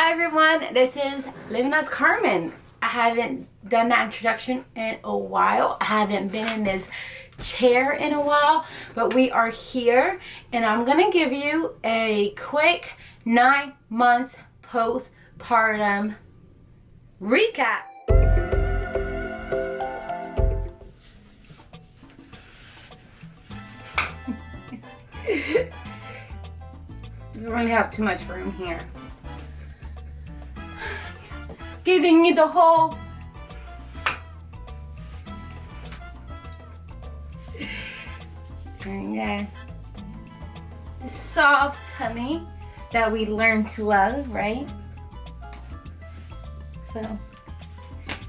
Hi everyone, this is Living as Carmen. I haven't done that introduction in a while. I haven't been in this chair in a while, but we are here and I'm gonna give you a quick 9 months postpartum recap. You really have too much room here. Giving you the whole soft tummy that we learn to love, right? So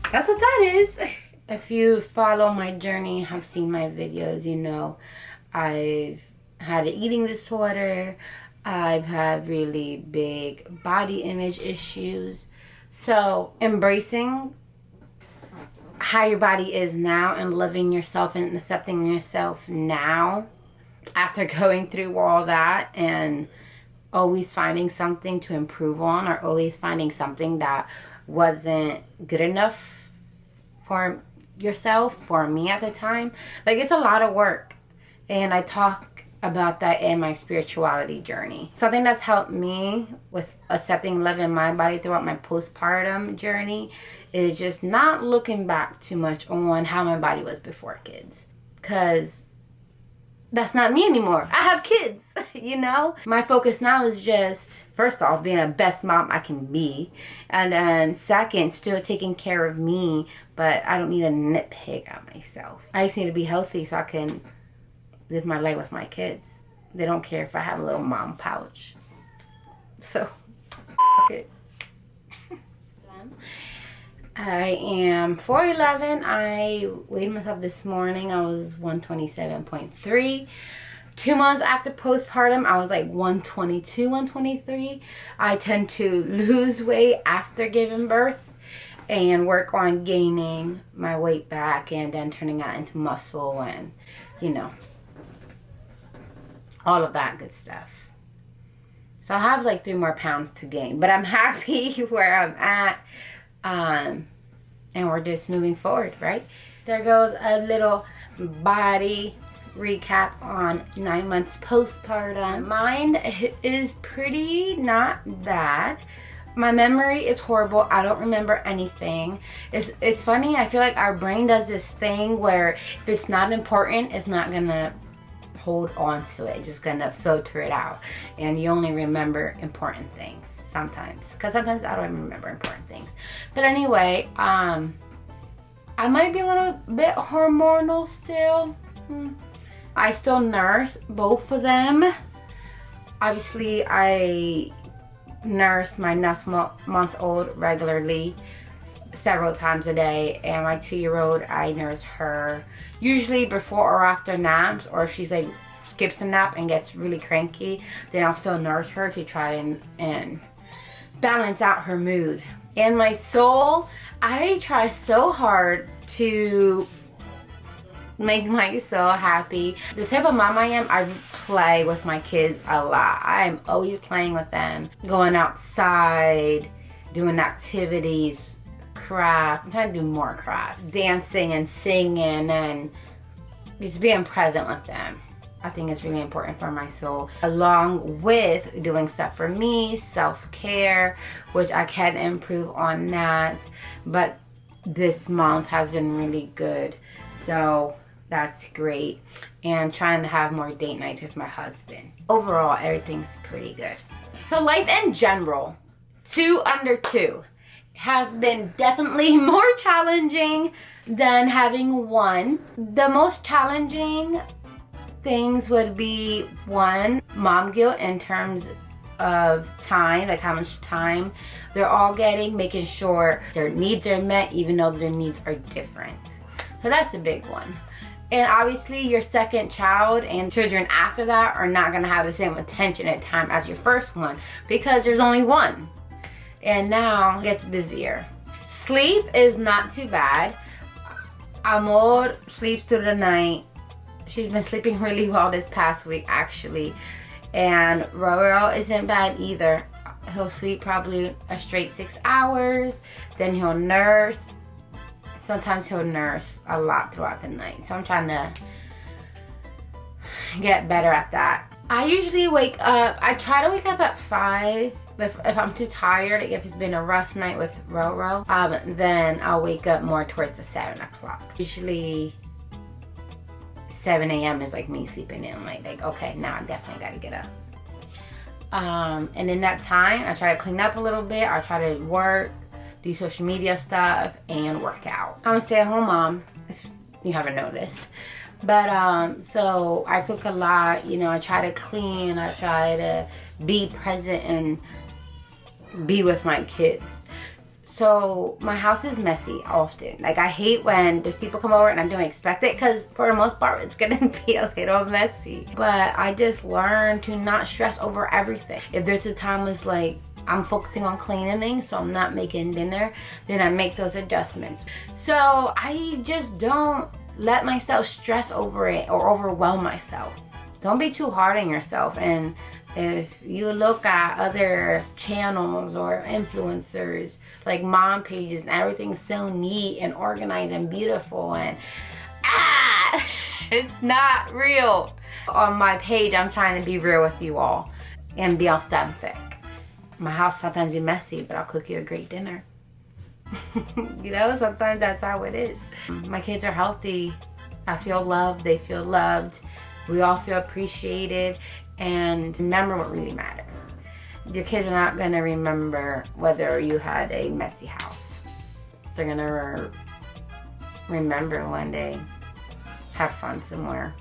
that's what that is. If you follow my journey, have seen my videos, you know I've had an eating disorder. I've had really big body image issues. So embracing how your body is now and loving yourself and accepting yourself now after going through all that and always finding something to improve on or always finding something that wasn't good enough for yourself, for me at the time. Like, it's a lot of work, and I talk about that in my spirituality journey. Something that's helped me with accepting and loving my body throughout my postpartum journey is just not looking back too much on how my body was before kids, because that's not me anymore. I have kids, you know? My focus now is just, first off, being the best mom I can be, and then second, still taking care of me, but I don't need to nitpick at myself. I just need to be healthy so I can live my life with my kids. They don't care if I have a little mom pouch. So, okay. I am 4'11". I weighed myself this morning. I was 127.3. 2 months after postpartum, I was like 122, 123. I tend to lose weight after giving birth and work on gaining my weight back and then turning that into muscle and, you know, all of that good stuff. So I have like 3 more pounds to gain, but I'm happy where I'm at, and we're just moving forward, right? There goes a little body recap on 9 months postpartum. Mine is pretty not bad. My memory is horrible. I don't remember anything. It's funny. I feel like our brain does this thing where if it's not important, it's not gonna hold on to it. It's just gonna filter it out, and you only remember important things sometimes, because sometimes I don't even remember important things. But anyway, I might be a little bit hormonal still. I still nurse both of them. Obviously, I nurse my 9-month-old regularly several times a day, and my 2-year-old, I nurse her usually before or after naps, or if she's like skips a nap and gets really cranky, then I'll still nurse her to try and balance out her mood. And my soul, I try so hard to make my soul happy. The type of mom I am, I play with my kids a lot. I'm always playing with them, going outside, doing activities, crafts. I'm trying to do more crafts, dancing and singing and just being present with them. I think it's really important for my soul, along with doing stuff for me, self-care, which I can improve on that, but this month has been really good, so that's great. And trying to have more date nights with my husband. Overall, everything's pretty good. So life in general, 2 under 2 has been definitely more challenging than having 1. The most challenging things would be 1, mom guilt in terms of time, like how much time they're all getting, making sure their needs are met even though their needs are different. So that's a big one. And obviously your second child and children after that are not gonna have the same attention at time as your first one, because there's only 1. And now it gets busier. Sleep is not too bad. Amor sleeps through the night. She's been sleeping really well this past week, actually. And Roro isn't bad either. He'll sleep probably a straight 6 hours. Then he'll nurse. Sometimes he'll nurse a lot throughout the night. So I'm trying to get better at that. I usually wake up, I try to wake up at 5. If I'm too tired, if it's been a rough night with Roro, then I'll wake up more towards the 7 o'clock. Usually 7 a.m. is like me sleeping in. Like, okay, now I definitely gotta get up. And in that time, I try to clean up a little bit. I try to work, do social media stuff, and work out. I'm a stay-at-home mom, if you haven't noticed. But so I cook a lot, you know, I try to clean, I try to be present and be with my kids. So my house is messy often. Like, I hate when there's people come over and I don't expect it, because for the most part it's gonna be a little messy. But I just learned to not stress over everything. If there's a time it's like I'm focusing on cleaning things, so I'm not making dinner, then I make those adjustments. So I just don't let myself stress over it or overwhelm myself. Don't be too hard on yourself. And if you look at other channels or influencers, like mom pages, and everything's so neat and organized and beautiful, and it's not real. On my page, I'm trying to be real with you all and be authentic. My house sometimes be messy, but I'll cook you a great dinner. You know, sometimes that's how it is. My kids are healthy. I feel loved. They feel loved. We all feel appreciated. And remember what really matters. Your kids are not going to remember whether you had a messy house. They're going to remember when they have fun somewhere,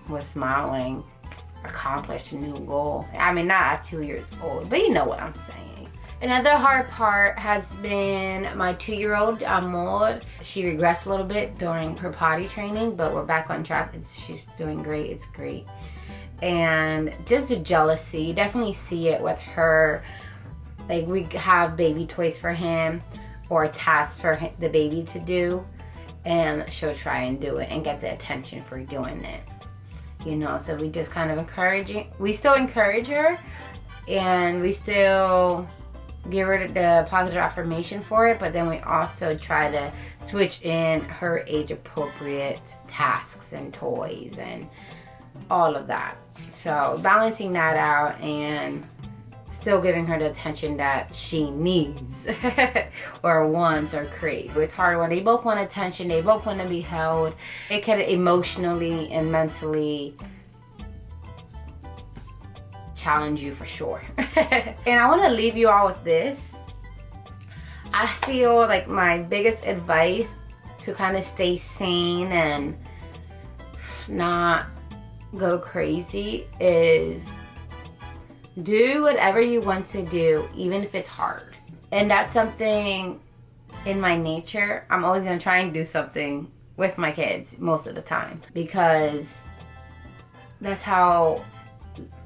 was smiling, accomplished a new goal. I mean, not at 2 years old, but you know what I'm saying. Another hard part has been my 2-year-old, Amor. She regressed a little bit during her potty training, but we're back on track. She's doing great. It's great. And just the jealousy, you definitely see it with her. Like, we have baby toys for him or tasks for the baby to do, and she'll try and do it and get the attention for doing it. You know, so we just kind of we still encourage her, and we still give her the positive affirmation for it, but then we also try to switch in her age appropriate tasks and toys and all of that. So balancing that out and still giving her the attention that she needs or wants or craves. It's hard when they both want attention, they both want to be held. It can emotionally and mentally challenge you for sure. And I want to leave you all with this. I feel like my biggest advice to kind of stay sane and not go crazy is do whatever you want to do, even if it's hard. And that's something in my nature. I'm always going to try and do something with my kids most of the time, because that's how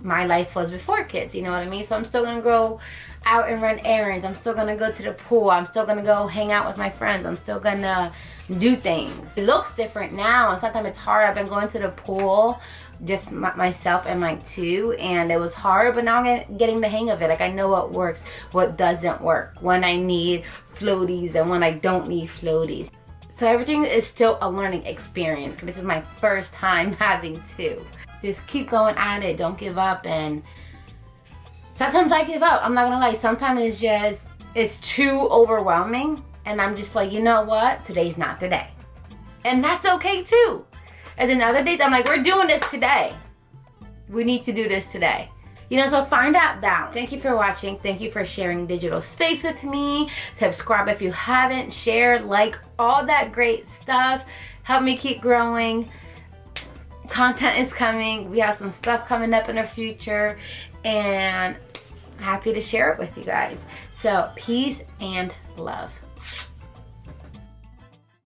my life was before kids, you know what I mean? So I'm still gonna go out and run errands. I'm still gonna go to the pool. I'm still gonna go hang out with my friends. I'm still gonna do things. It looks different now, and sometimes it's hard. I've been going to the pool, just myself and my 2, and it was hard, but now I'm getting the hang of it. Like, I know what works, what doesn't work, when I need floaties and when I don't need floaties. So everything is still a learning experience. This is my first time having 2. Just keep going at it. Don't give up. And sometimes I give up. I'm not gonna lie. Sometimes it's too overwhelming, and I'm just like, you know what? Today's not the day. And that's okay too. And then other days I'm like, we're doing this today. We need to do this today. You know, so find that balance. Thank you for watching. Thank you for sharing digital space with me. Subscribe if you haven't. Share, like, all that great stuff. Help me keep growing. Content is coming. We have some stuff coming up in the future, and happy to share it with you guys. So peace and love.